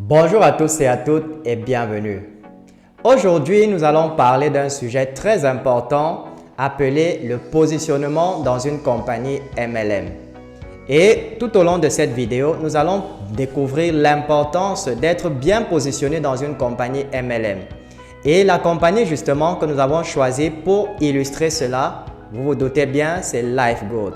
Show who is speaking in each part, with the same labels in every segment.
Speaker 1: Bonjour à tous et à toutes et bienvenue. Aujourd'hui, nous allons parler d'un sujet très important appelé le positionnement dans une compagnie MLM. Et tout au long de cette vidéo, nous allons découvrir l'importance d'être bien positionné dans une compagnie MLM. Et la compagnie justement que nous avons choisie pour illustrer cela, vous vous doutez bien, c'est LifeGoat.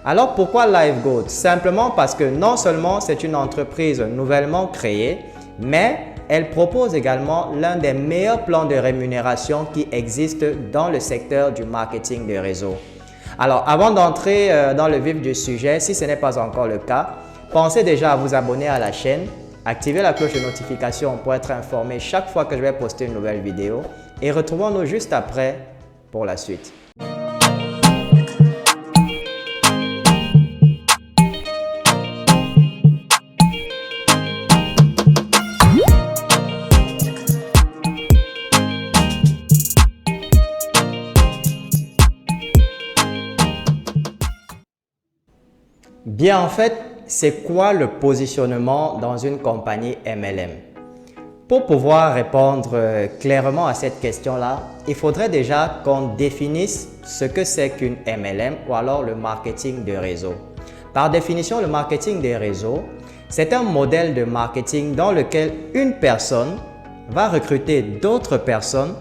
Speaker 1: Alors pourquoi LifeGoat? Simplement parce que non seulement c'est une entreprise nouvellement créée, mais elle propose également l'un des meilleurs plans de rémunération qui existent dans le secteur du marketing de réseau. Alors avant d'entrer dans le vif du sujet, si ce n'est pas encore le cas, pensez déjà à vous abonner à la chaîne, activez la cloche de notification pour être informé chaque fois que je vais poster une nouvelle vidéo et retrouvons-nous juste après pour la suite. Bien, en fait, c'est quoi le positionnement dans une compagnie MLM? Pour pouvoir répondre clairement à cette question-là, il faudrait déjà qu'on définisse ce que c'est qu'une MLM ou alors le marketing de réseau. Par définition, le marketing des réseaux, c'est un modèle de marketing dans lequel une personne va recruter d'autres personnes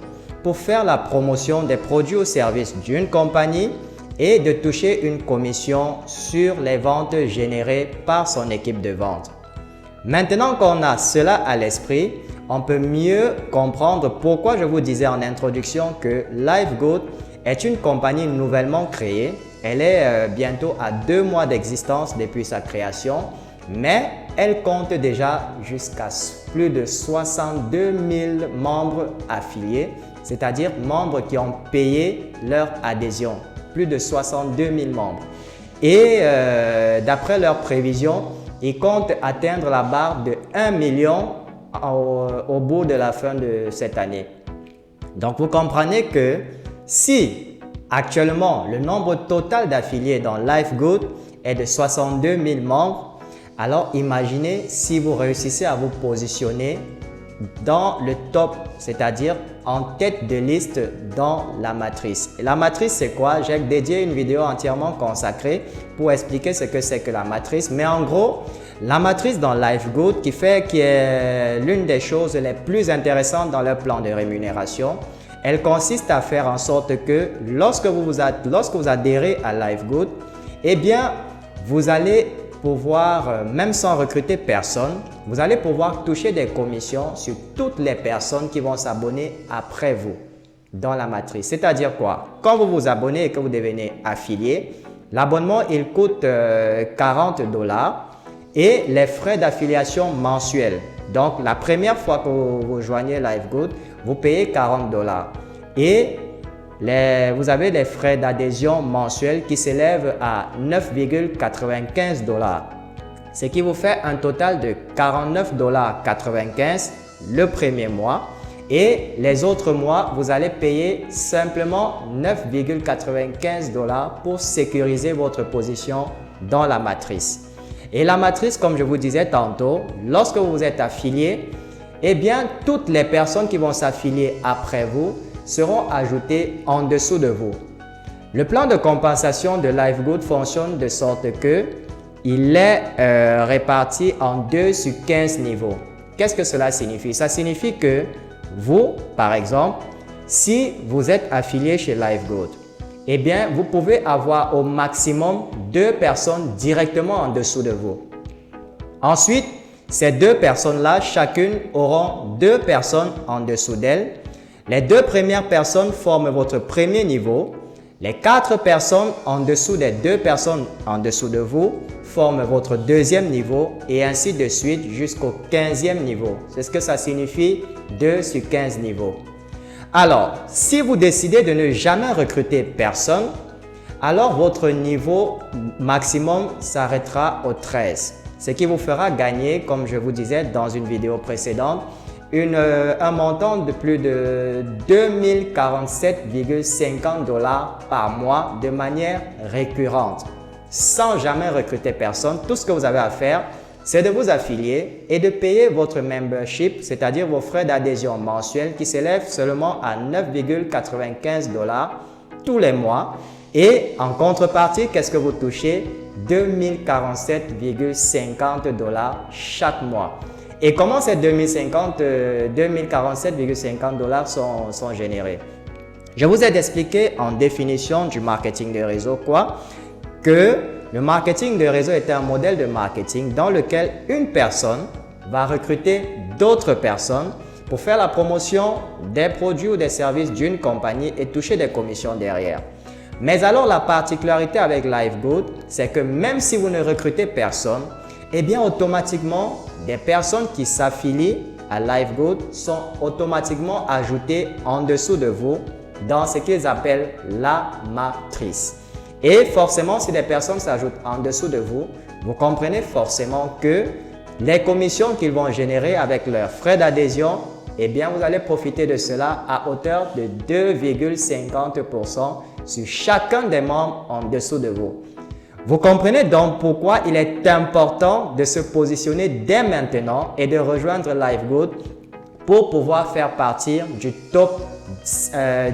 Speaker 1: pour faire la promotion des produits ou services d'une compagnie et de toucher une commission sur les ventes générées par son équipe de vente. Maintenant qu'on a cela à l'esprit, on peut mieux comprendre pourquoi je vous disais en introduction que LifeGoat est une compagnie nouvellement créée. Elle est bientôt à 2 mois d'existence depuis sa création, mais elle compte déjà jusqu'à plus de 62 000 membres affiliés, c'est-à-dire membres qui ont payé leur adhésion. Plus de 62 000 membres. Et d'après leurs prévisions, ils comptent atteindre la barre de 1 million au bout de la fin de cette année. Donc, vous comprenez que si actuellement le nombre total d'affiliés dans LifeGoat est de 62 000 membres, alors imaginez si vous réussissez à vous positionner dans le top, c'est-à-dire en tête de liste dans la matrice. Et la matrice, c'est quoi? J'ai dédié une vidéo entièrement consacrée pour expliquer ce que c'est que la matrice. Mais en gros, la matrice dans LifeGoat qui est l'une des choses les plus intéressantes dans leur plan de rémunération, elle consiste à faire en sorte que lorsque vous adhérez à LifeGoat, eh bien, vous allez pouvoir, même sans recruter personne, vous allez pouvoir toucher des commissions sur toutes les personnes qui vont s'abonner après vous dans la matrice. C'est-à-dire quoi? Quand vous vous abonnez et que vous devenez affilié, l'abonnement il coûte 40 $, et les frais d'affiliation mensuels. Donc, la première fois que vous joignez LifeGoat, vous payez 40 $. Et vous avez les frais d'adhésion mensuels qui s'élèvent à 9,95 $, ce qui vous fait un total de 49,95 $ le premier mois. Et les autres mois, vous allez payer simplement 9,95 $ pour sécuriser votre position dans la matrice. Et la matrice, comme je vous disais tantôt, lorsque vous êtes affilié, eh bien, toutes les personnes qui vont s'affilier après vous seront ajoutées en dessous de vous. Le plan de compensation de LifeGoat fonctionne de sorte que il est réparti en 2 sur 15 niveaux. Qu'est-ce que cela signifie? Ça signifie que vous, par exemple, si vous êtes affilié chez LifeGoat, eh bien, vous pouvez avoir au maximum 2 personnes directement en dessous de vous. Ensuite, ces 2 personnes-là, chacune auront 2 personnes en dessous d'elles. Les 2 premières personnes forment votre premier niveau. Les 4 personnes en dessous des 2 personnes en dessous de vous forment votre deuxième niveau et ainsi de suite jusqu'au 15e niveau. C'est ce que ça signifie 2 sur 15 niveaux. Alors, si vous décidez de ne jamais recruter personne, alors votre niveau maximum s'arrêtera au 13. Ce qui vous fera gagner, comme je vous disais dans une vidéo précédente, un montant de plus de 2047,50 $ par mois de manière récurrente, sans jamais recruter personne. Tout ce que vous avez à faire, c'est de vous affilier et de payer votre membership, c'est-à-dire vos frais d'adhésion mensuels qui s'élèvent seulement à 9,95 $ tous les mois. Et en contrepartie, qu'est-ce que vous touchez? 2047,50 $ chaque mois. Et comment ces 2047,50 $ sont générés? Je vous ai expliqué en définition du marketing de réseau que le marketing de réseau est un modèle de marketing dans lequel une personne va recruter d'autres personnes pour faire la promotion des produits ou des services d'une compagnie et toucher des commissions derrière. Mais alors la particularité avec LiveGood, c'est que même si vous ne recrutez personne, eh bien automatiquement, des personnes qui s'affilient à LiveGood sont automatiquement ajoutées en dessous de vous dans ce qu'ils appellent la matrice. Et forcément, si des personnes s'ajoutent en dessous de vous, vous comprenez forcément que les commissions qu'ils vont générer avec leurs frais d'adhésion, eh bien, vous allez profiter de cela à hauteur de 2,50 % sur chacun des membres en dessous de vous. Vous comprenez donc pourquoi il est important de se positionner dès maintenant et de rejoindre LiveGood pour pouvoir faire partir du top 100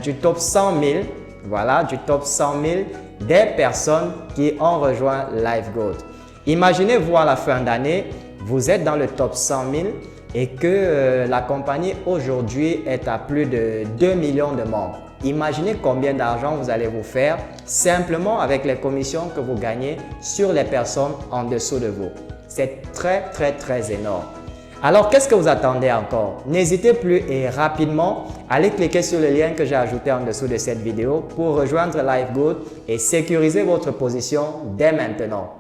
Speaker 1: 000, voilà, du top 100 000 des personnes qui ont rejoint LiveGood. Imaginez-vous à la fin d'année, vous êtes dans le top 100 000 et que la compagnie aujourd'hui est à plus de 2 millions de membres. Imaginez combien d'argent vous allez vous faire simplement avec les commissions que vous gagnez sur les personnes en dessous de vous. C'est très énorme. Alors, qu'est-ce que vous attendez encore? N'hésitez plus et rapidement, allez cliquer sur le lien que j'ai ajouté en dessous de cette vidéo pour rejoindre LiveGood et sécuriser votre position dès maintenant.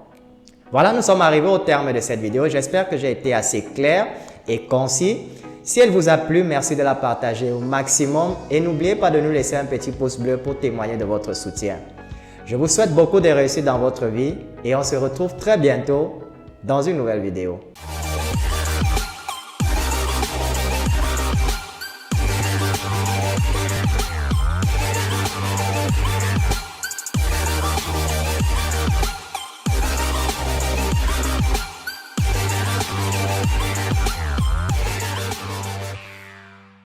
Speaker 1: Voilà, nous sommes arrivés au terme de cette vidéo. J'espère que j'ai été assez clair et concis. Si elle vous a plu, merci de la partager au maximum et n'oubliez pas de nous laisser un petit pouce bleu pour témoigner de votre soutien. Je vous souhaite beaucoup de réussite dans votre vie et on se retrouve très bientôt dans une nouvelle vidéo.